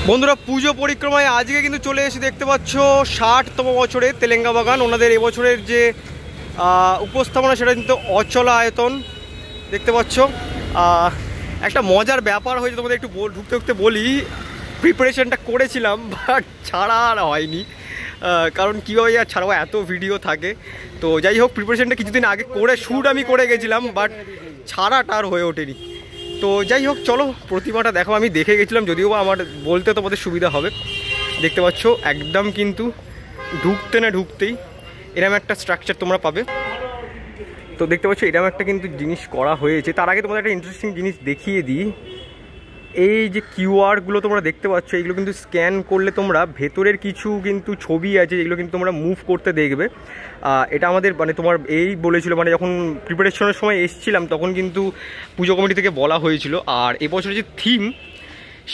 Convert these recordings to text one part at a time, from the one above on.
বন্ধুরা পুজো পরিক্রমায় আজকে কিন্তু চলে এসে দেখতে পাচ্ছ ৬০তম বছরে তেলেঙ্গা বাগান ওনাদের এবছরের যে উপস্থাপনা সেটা কিন্তু অচলা আয়তন দেখতে পাচ্ছ। একটা মজার ব্যাপার হয়েছে, তোমাদের একটু ঢুকতে ঢুকতে বলি, প্রিপারেশনটা করেছিলাম বাট ছাড়া আর হয়নি, কারণ কীভাবে আর ছাড়াও এত ভিডিও থাকে। তো যাই হোক, প্রিপারেশনটা কিছুদিন আগে করে শ্যুট আমি করে গেছিলাম, বাট ছাড়াটা আর হয়ে ওঠেনি। তো যাই হোক, চলো প্রতিমাটা দেখো। আমি দেখে গেছিলাম, যদিও আমার বলতে তোমাদের সুবিধা হবে। দেখতে পাচ্ছ একদম কিন্তু ঢুকতে না ঢুকতেই এরকম একটা স্ট্রাকচার তোমরা পাবে। তো দেখতে পাচ্ছ এরকম একটা কিন্তু জিনিস করা হয়েছে। তার আগে তোমাদের একটা ইন্টারেস্টিং জিনিস দেখিয়ে দিই। এই যে কিউআরগুলো তোমরা দেখতে পাচ্ছ, এইগুলো কিন্তু স্ক্যান করলে তোমরা ভেতরের কিছু কিন্তু ছবি আছে যেগুলো কিন্তু তোমরা মুভ করতে দেখবে। এটা আমাদের মানে তোমার এই বলেছিল, মানে যখন প্রিপারেশনের সময় এসেছিলাম তখন কিন্তু পুজো কমিটি থেকে বলা হয়েছিল। আর এবছরের যে থিম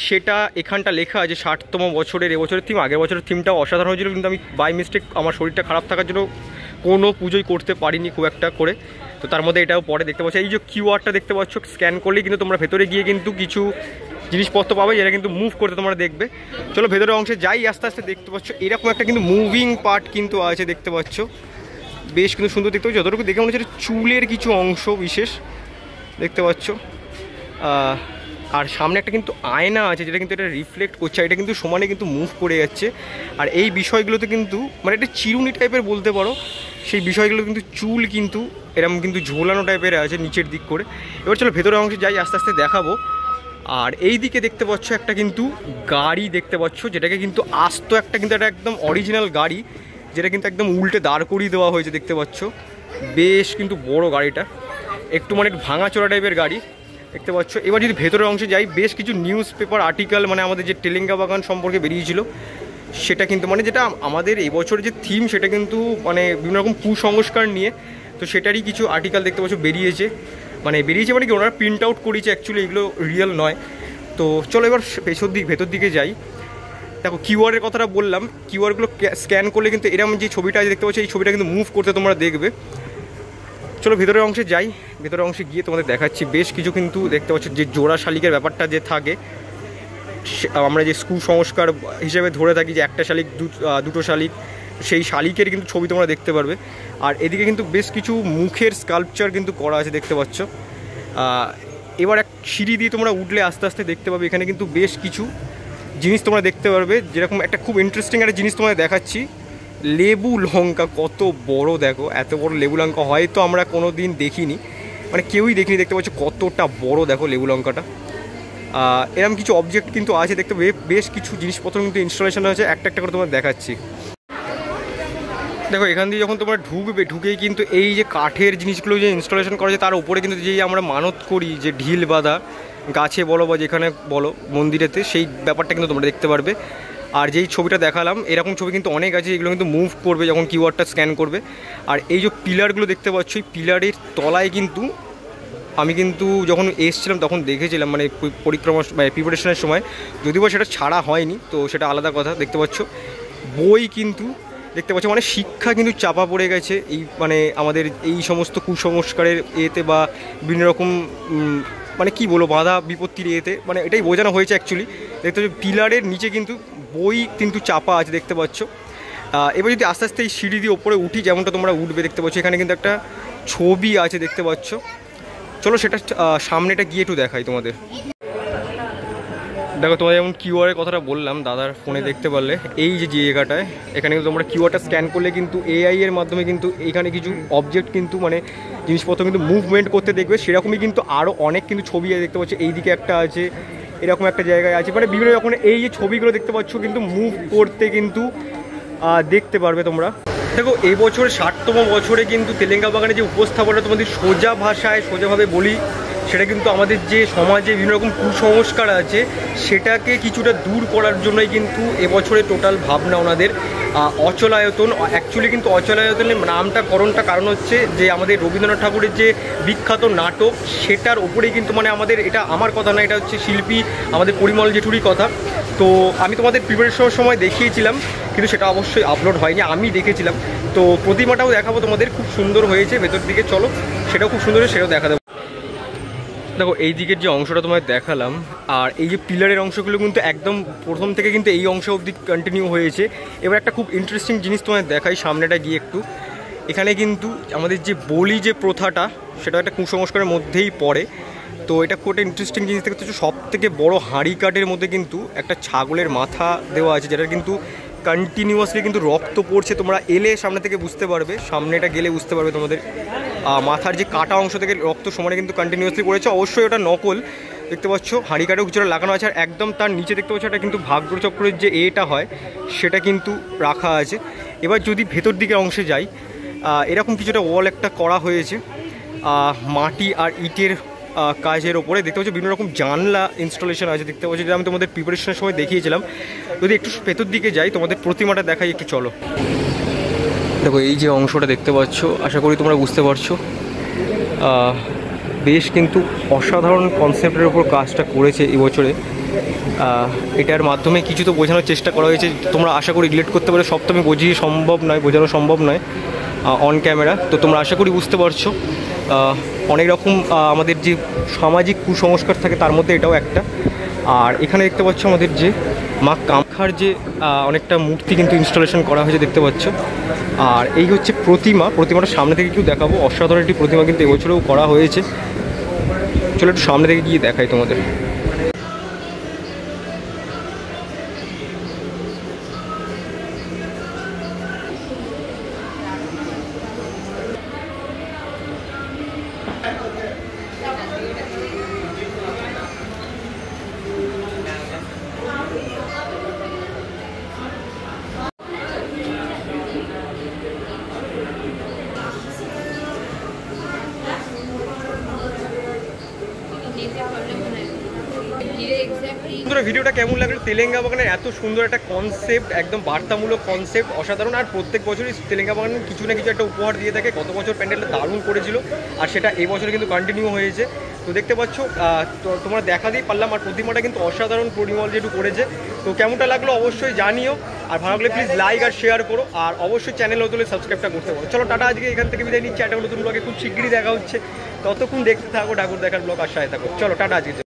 সেটা এখানটা লেখা আছে ৬০তম বছরের এবছরের থিম। আগের বছরের থিমটাও অসাধারণ হয়েছিল, কিন্তু আমি বাই মিস্টেক আমার শরীরটা খারাপ থাকার জন্য কোনো পুজোই করতে পারিনি খুব একটা করে। তো তার মধ্যে এটাও পরে দেখতে পাচ্ছ। এই যে কিউআরটা দেখতে পাচ্ছ, স্ক্যান করলেই কিন্তু তোমরা ভেতরে গিয়ে কিন্তু কিছু জিনিসপত্র পাবে যেটা কিন্তু মুভ করতে তোমরা দেখবে। চলো ভেতরের অংশে যাই আস্তে আস্তে। দেখতে পাচ্ছ এরকম একটা কিন্তু মুভিং পার্ট কিন্তু আছে, দেখতে পাচ্ছ বেশ কিন্তু সুন্দর দেখতে পাচ্ছ। যতটুকু দেখে মনে হচ্ছে চুলের কিছু অংশ বিশেষ দেখতে পাচ্ছ। আর সামনে একটা কিন্তু আয়না আছে যেটা কিন্তু এটা রিফ্লেক্ট করছে, এটা কিন্তু সমানে কিন্তু মুভ করে যাচ্ছে। আর এই বিষয়গুলোতে কিন্তু মানে একটা চিরুনি টাইপের বলতে পারো, সেই বিষয়গুলো কিন্তু চুল কিন্তু এরকম কিন্তু ঝোলানো টাইপের আছে নিচের দিক করে। এবার চলো ভেতরের অংশে যাই, আস্তে আস্তে দেখাবো। আর এই দিকে দেখতে পাচ্ছ একটা কিন্তু গাড়ি দেখতে পাচ্ছ, যেটাকে কিন্তু আস্ত একটা কিন্তু একটা একদম অরিজিনাল গাড়ি, যেটা কিন্তু একদম উল্টে দাঁড় করিয়ে দেওয়া হয়েছে দেখতে পাচ্ছ। বেশ কিন্তু বড় গাড়িটা, একটু মানে ভাঙাচোরা টাইপের গাড়ি দেখতে পাচ্ছ। এবার যদি ভেতরের অংশে যাই, বেশ কিছু নিউজ পেপার আর্টিকেল মানে আমাদের যে তেলেঙ্গা বাগান সম্পর্কে বেরিয়েছিল সেটা কিন্তু মানে যেটা আমাদের এবছর যে থিম সেটা কিন্তু মানে বিভিন্ন রকম কুসংস্কার নিয়ে, তো সেটারই কিছু আর্টিকেল দেখতে পাচ্ছ বেরিয়েছে। মানে কি ওনারা প্রিন্ট আউট করেছে, অ্যাকচুয়ালি এগুলো রিয়েল নয়। তো চলো এবার ভেতর দিকে যাই। দেখো কিউআরের কথাটা বললাম, কিউআরগুলো স্ক্যান করলে কিন্তু এরকম যে ছবিটা দেখতে পাচ্ছ এই ছবিটা কিন্তু মুভ করতে তোমরা দেখবে। চলো ভেতরের অংশে যাই, ভেতরের অংশে গিয়ে তোমাদের দেখাচ্ছি। বেশ কিছু কিন্তু দেখতে পাচ্ছ যে জোড়া শালিকের ব্যাপারটা যে থাকে, আমরা যে কুসংস্কার হিসেবে ধরে থাকি যে একটা শালিক দুটো শালিক, সেই শালিকের কিন্তু ছবি তোমরা দেখতে পারবে। আর এদিকে কিন্তু বেশ কিছু মুখের স্কাল্পচার কিন্তু করা আছে দেখতে পাচ্ছ। এবার এক সিঁড়ি দিয়ে তোমরা উঠলে আস্তে আস্তে দেখতে পাবে এখানে কিন্তু বেশ কিছু জিনিস তোমরা দেখতে পারবে। যেরকম একটা খুব ইন্টারেস্টিং একটা জিনিস তোমাদের দেখাচ্ছি, লেবু লঙ্কা কত বড় দেখো, এত বড় লেবু লঙ্কা হয়তো আমরা কোনো দিন দেখিনি, মানে কেউই দেখিনি। দেখতে পাচ্ছ কতটা বড় দেখো লেবু লঙ্কাটা। এরকম কিছু অবজেক্ট কিন্তু আছে দেখতে পাবে, বেশ কিছু জিনিসপত্র কিন্তু ইনস্টলেশন আছে, একটা একটা করে তোমার দেখাচ্ছি। দেখো এখান দিয়ে যখন তোমরা ঢুকেই কিন্তু এই যে কাঠের জিনিসগুলো যে ইনস্টলেশন করা যায় তার উপরে কিন্তু যেই আমরা মানত করি যে ঢিল বাঁধা গাছে বলো বা যেখানে বলো মন্দিরেতে, সেই ব্যাপারটা কিন্তু তোমরা দেখতে পারবে। আর যেই ছবিটা দেখালাম এরকম ছবি কিন্তু অনেক আছে, এগুলো কিন্তু মুভ করবে যখন কিউআরটা স্ক্যান করবে। আর এই যে পিলারগুলো দেখতে পাচ্ছ, এই পিলারের তলায় কিন্তু আমি কিন্তু যখন এসেছিলাম তখন দেখেছিলাম, মানে পরিক্রমা মানে প্রিপারেশনের সময়, যদিও সেটা ছাড়া হয়নি তো সেটা আলাদা কথা। দেখতে পাচ্ছ বই কিন্তু দেখতে পাচ্ছ, মানে শিক্ষা কিন্তু চাপা পড়ে গেছে এই মানে আমাদের এই সমস্ত কুসংস্কারের এতে বা বিভিন্ন রকম মানে কি বলবো বাধা বিপত্তির এতে, মানে এটাই বোঝানো হয়েছে অ্যাকচুয়ালি। দেখতে পাচ্ছ পিলারের নিচে কিন্তু বই কিন্তু চাপা আছে দেখতে পাচ্ছ। এবার যদি আস্তে আস্তে এই সিঁড়ি দিয়ে ওপরে উঠি, যেমনটা তোমরা উঠবে দেখতে পাচ্ছ এখানে কিন্তু একটা ছবি আছে দেখতে পাচ্ছ। চলো সেটা সামনেটা গিয়ে একটু দেখাই তোমাদের। দেখো তোমাদের যেমন কিউআরের কথাটা বললাম দাদার ফোনে দেখতে পারলে, এই যে জায়গাটায় এখানে কিন্তু তোমরা কিউআরটা স্ক্যান করলে কিন্তু এআই এর মাধ্যমে কিন্তু এইখানে কিছু অবজেক্ট কিন্তু মানে জিনিসপত্র কিন্তু মুভমেন্ট করতে দেখবে। সেরকমই কিন্তু আরও অনেক কিন্তু ছবি দেখতে পাচ্ছ, এই দিকে একটা আছে, এরকম একটা জায়গায় আছে, মানে বিভিন্ন রকম এই যে ছবিগুলো দেখতে পাচ্ছ কিন্তু মুভ করতে কিন্তু দেখতে পারবে তোমরা। দেখো এই বছর ৬০তম বছরে কিন্তু তেলেঙ্গা বাগানে যে উপস্থাপনা তোমাদের সোজা ভাষায় সোজাভাবে বলি, সেটা কিন্তু আমাদের যে সমাজে বিভিন্ন রকম কুসংস্কার আছে সেটাকে কিছুটা দূর করার জন্যই কিন্তু এবছরে টোটাল ভাবনা ওনাদের অচলায়তন। অ্যাকচুয়ালি কিন্তু অচলায়তনের নামটা কারণ হচ্ছে যে আমাদের রবীন্দ্রনাথ ঠাকুরের যে বিখ্যাত নাটক সেটার ওপরেই কিন্তু মানে আমাদের, এটা আমার কথা না, এটা হচ্ছে শিল্পী আমাদের পরিমল জেঠুরই কথা। তো আমি তোমাদের প্রিপারেশনের সময় দেখিয়েছিলাম, কিন্তু সেটা অবশ্যই আপলোড হয়নি, আমি দেখেছিলাম। তো প্রতিমাটাও দেখাবো তোমাদের, খুব সুন্দর হয়েছে ভেতর দিকে। চলো সেটাও খুব সুন্দর, সেটাও দেখা দেবো। দেখো এই দিকের যে অংশটা তোমায় দেখালাম, আর এই যে পিলারের অংশগুলো কিন্তু একদম প্রথম থেকে কিন্তু এই অংশ অবধি কন্টিনিউ হয়েছে। এবার একটা খুব ইন্টারেস্টিং জিনিস তোমায় দেখাই, সামনেটা গিয়ে একটু। এখানে কিন্তু আমাদের যে বলি যে প্রথাটা, সেটা একটা কুসংস্কারের মধ্যেই পড়ে। তো এটা খুব একটা ইন্টারেস্টিং জিনিস দেখতে হচ্ছে, সব থেকে বড়ো হাঁড়ি কাঠের মধ্যে কিন্তু একটা ছাগলের মাথা দেওয়া আছে, যেটা কিন্তু কন্টিনিউয়াসলি কিন্তু রক্ত পড়ছে। তোমরা এলে সামনে থেকে বুঝতে পারবে, সামনেটা গেলে বুঝতে পারবে তোমাদের মাথার যে কাটা অংশ থেকে রক্ত সমানে কিন্তু কন্টিনিউয়াসলি পড়েছে। অবশ্যই ওটা নকল, দেখতে পাচ্ছ হাঁড়ি কাঠেও কিছুটা লাগানো আছে। আর একদম তার নিচে দেখতে পাচ্ছ এটা কিন্তু ভাগ্যচক্রের যে এটা হয় সেটা কিন্তু রাখা আছে। এবার যদি ভেতর দিকে অংশে যাই, এরকম কিছুটা ওয়াল একটা করা হয়েছে মাটি আর ইটের কাজের ওপরে। দেখতে পাচ্ছ বিভিন্ন রকম জানলা ইনস্টলেশন আছে, দেখতে পাচ্ছ, যেটা আমি তোমাদের প্রিপারেশনের সময় দেখিয়েছিলাম। যদি একটু ভেতর দিকে যাই, তোমাদের প্রতিমাটা দেখাই একটু, চলো। দেখো এই যে অংশটা দেখতে পাচ্ছ, আশা করি তোমরা বুঝতে পারছো, বেশ কিন্তু অসাধারণ কনসেপ্টের উপর কাজটা করেছে এবছরে। এটার মাধ্যমে কিছু তো বোঝানোর চেষ্টা করা হয়েছে, তোমরা আশা করি রিলেট করতে পারো। সব তো আমি বোঝানো সম্ভব নয় অন ক্যামেরা। তো তোমরা আশা করি বুঝতে পারছো অনেক রকম আমাদের যে সামাজিক কুসংস্কার থাকে তার মধ্যে এটাও একটা। আর এখানে দেখতে পাচ্ছ আমাদের যে মা কামাখ্যার যে অনেকটা মূর্তি কিন্তু ইনস্টলেশন করা হয়েছে, দেখতে পাচ্ছ। আর এই হচ্ছে প্রতিমাটা সামনে থেকে একটু দেখাবো। অসাধারণ একটি প্রতিমা কিন্তু এবছরেও করা হয়েছে। চলো একটু সামনে থেকে গিয়ে দেখাই তোমাদের। ভিডিওটা কেমন লাগলো? তেলেঙ্গা বাগানের এত সুন্দর একটা কনসেপ্ট, একদম বার্তামূলক কনসেপ্ট, অসাধারণ। আর প্রত্যেক বছরই তেলেঙ্গা বাগান কিছু না কিছু একটা উপহার দিয়ে থাকে। গত বছর প্যান্ডেলটা দারুণ করেছিল, আর সেটা এই বছরে কিন্তু কন্টিনিউ হয়েছে। তো দেখতে পাচ্ছ, তোমরা দেখা দিয়ে পারলাম। আর প্রতিমাটা কিন্তু অসাধারণ পরিমল যেটু করেছে। তো কেমনটা লাগলো অবশ্যই জানিও, আর ভালো লাগলে প্লিজ লাইক আর শেয়ার করো, আর অবশ্যই চ্যানেল নতুন সাবস্ক্রাইবটা করতে পারো। চলো টাটা, আজকে এখান থেকে বিদায় নিচ্ছি। একটা নতুন ব্লগে খুব শীঘ্রই দেখা হচ্ছে, ততক্ষণ দেখতে থাকো ঠাকুর দেখার ব্লগ, আর সাথে থাকো। চলো টাটা আজকে।